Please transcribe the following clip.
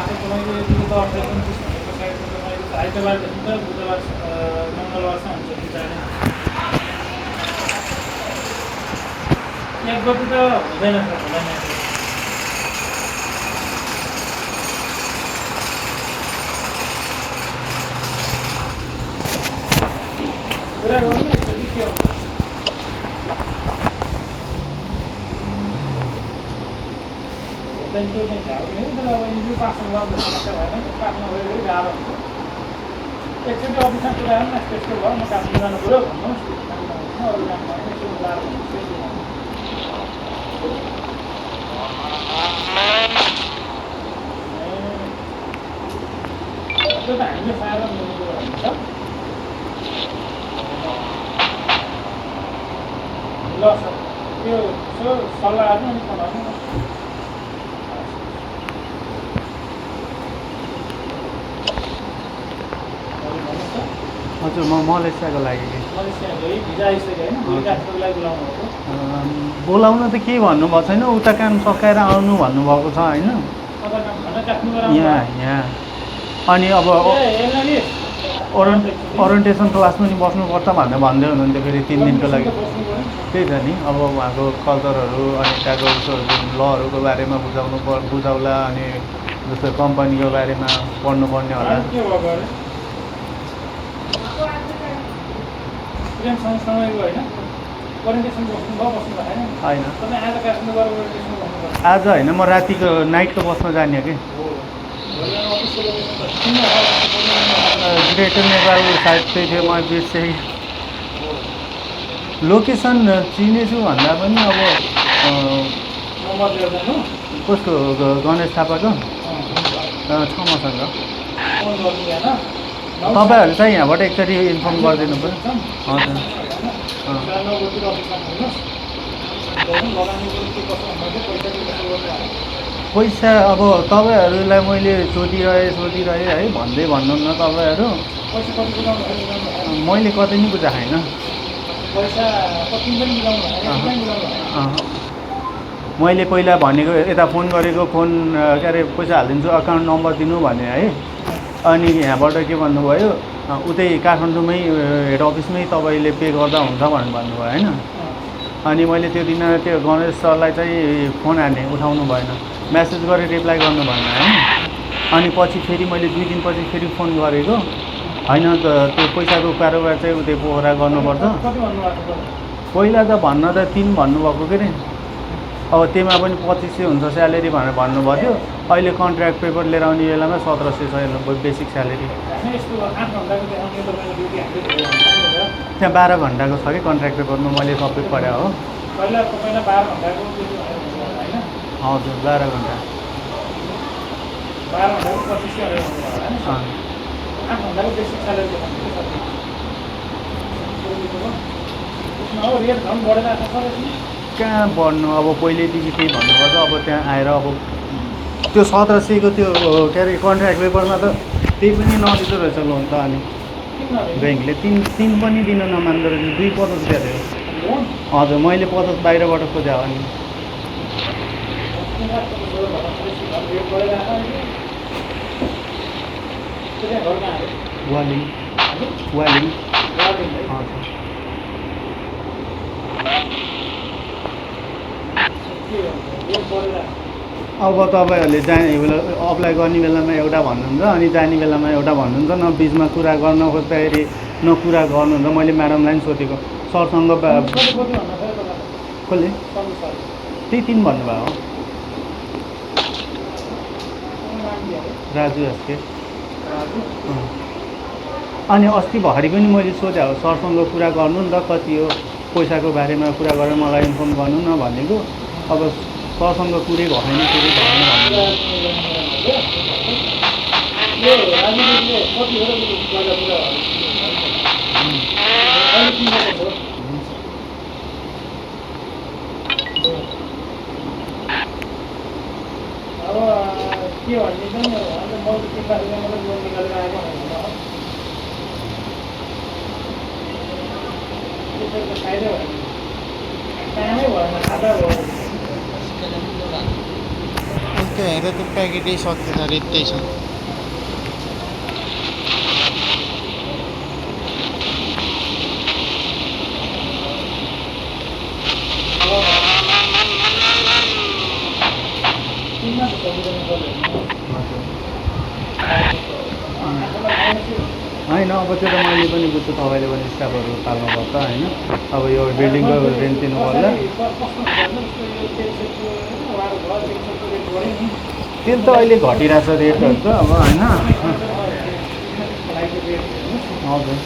तपाईँको यतिको त अपरेसन त्यसको साइडमा तपाईँको आइतबारदेखि त बुधबार मङ्गलबारसम्म हुन्छ बिचारै एक गति त हुँदैन सर हुँदैन कुरा गर्नु यसरी के हो त्यो चाहिँ झ्याउ नै तर अब यो पासमा गर्दा समस्या भएन पासमा गएर गाह्रो हुन्छ एकचोटि अफिसमा कुरा गर्नु न त्यस्तो भयो म काम जानु पऱ्यो भन्नुहोस् अरू काम भएन यसो गाह्रो हुन्छ त्यो त हामीले फायर मिल्ने कुरा हुन्छ ल सर त्यो यसो सल्लाह गर्नु अनि पठाउनु न हजुर म मलेसियाको लागि बोलाउन त केही भन्नुभएको छैन उता काम सकाएर आउनु भन्नुभएको छ होइन यहाँ अनि अब ओरिएन्टेसन क्लासमा नि बस्नुपर्छ भनेर भन्दै हुनुहुन्थ्यो फेरि 3 दिनको लागि त्यही त नि अब उहाँको कल्चरहरू अनि त्यहाँको लहरूको बारेमा बुझाउला अनि जस्तो कम्पनीको बारेमा पढ्नुपर्ने होला होइन आज होइन म रातिको नाइटको बसमा जाने कि ग्रेटर नेपाल साइड चाहिँ थियो म बिर्सेँ लोकेसन चिनेछु भन्दा पनि अब कसको गणेश थापाको छ मसँग तपाईँहरू चाहिँ यहाँबाट एकचोटि इन्फर्म गरिदिनु पऱ्यो हजुर पैसा अब तपाईँहरूलाई मैले सोधिरहेँ है भन्दै भन्नुहुन्न तपाईँहरू मैले कतै नि बुझाएको होइन मैले पहिला भनेको यता फोन गरेको फोन के अरे पैसा हालिदिन्छु अकाउन्ट नम्बर दिनु भने है अनि यहाँबाट के भन्नुभयो उतै काठमाडौँमै हेड अफिसमै तपाईँले पे गर्दा हुन्छ भनेर भन्नुभयो होइन अनि मैले त्यो दिन त्यो गणेश सरलाई चाहिँ फोन हाने उठाउनु भएन मेसेज गरेर रिप्लाई गर्नु भएन होइन अनि पछि फेरि मैले 2 दिनपछि फेरि फोन गरेको होइन त त्यो पैसाको कारोबार चाहिँ उतै पोखरा गर्नुपर्छ पहिला त भन्न त 3 भन्नुभएको के अरे अब त्यसमा पनि 2500 हुन्छ स्यालेरी भनेर भन्नुभएको थियो अहिले कन्ट्र्याक्ट पेपर लिएर आउने बेलामा 1700 छ बेसिक स्यालेरी त्यहाँ 12 घन्टाको छ कि कन्ट्र्याक्ट पेपरमा मैले सबै पढाएँ हो हजुर 12 घन्टा कहाँ बढ्नु अब पहिल्यैदेखि त्यही भन्नुपर्छ अब त्यहाँ आएर अब त्यो 1700 को त्यो के अरे कन्ट्र्याक्ट पेपरमा त त्यही पनि नदिँदो रहेछ लोन त अनि ब्याङ्कले 3 पनि दिन नमान्दो रहेछ 250 दिएको थियो हजुर मैले 50 बाहिरबाट खोजेँ हो नि वालिङ हजुर अब तपाईँहरूले जाने बेला अप्लाई गर्ने बेलामा एउटा भन्नुहुन्छ अनि जाने बेलामा एउटा भन्नुहुन्छ न बिचमा कुरा गर्न खोज्दाखेरि न कुरा गर्नुहुन्छ मैले म्याडमलाई पनि सोधेको सरसँग कसले त्यही 3 भन्नुभयो हो राजु हस्के अनि अस्ति भर्खरै पनि मैले सोधेँ हो सरसँग कुरा गर्नु नि त कति हो पैसाको बारेमा कुरा गरेर मलाई इन्फर्म गर्नु न भनेको अब सरसँग कुरै भएन कुरै भएन के भनिदिन्छ नि मैले किन्दाखेरि मात्रै लोन निकालेर आएको होइन त्यसरी त फाइदै भएन कामै भएन खाँदा भयो सक्यो हेर त्यो प्याकेटै सक्यो त रेत्तै छ होइन अब त्यो त मैले पनि बुझ्छु तपाईँले पनि स्टाफहरू पाल्नुपर्छ होइन अब यो बिल्डिङको रेन्ट दिनु पर्ला तेल त अहिले घटिरहेछ रेटहरू त अब होइन हजुर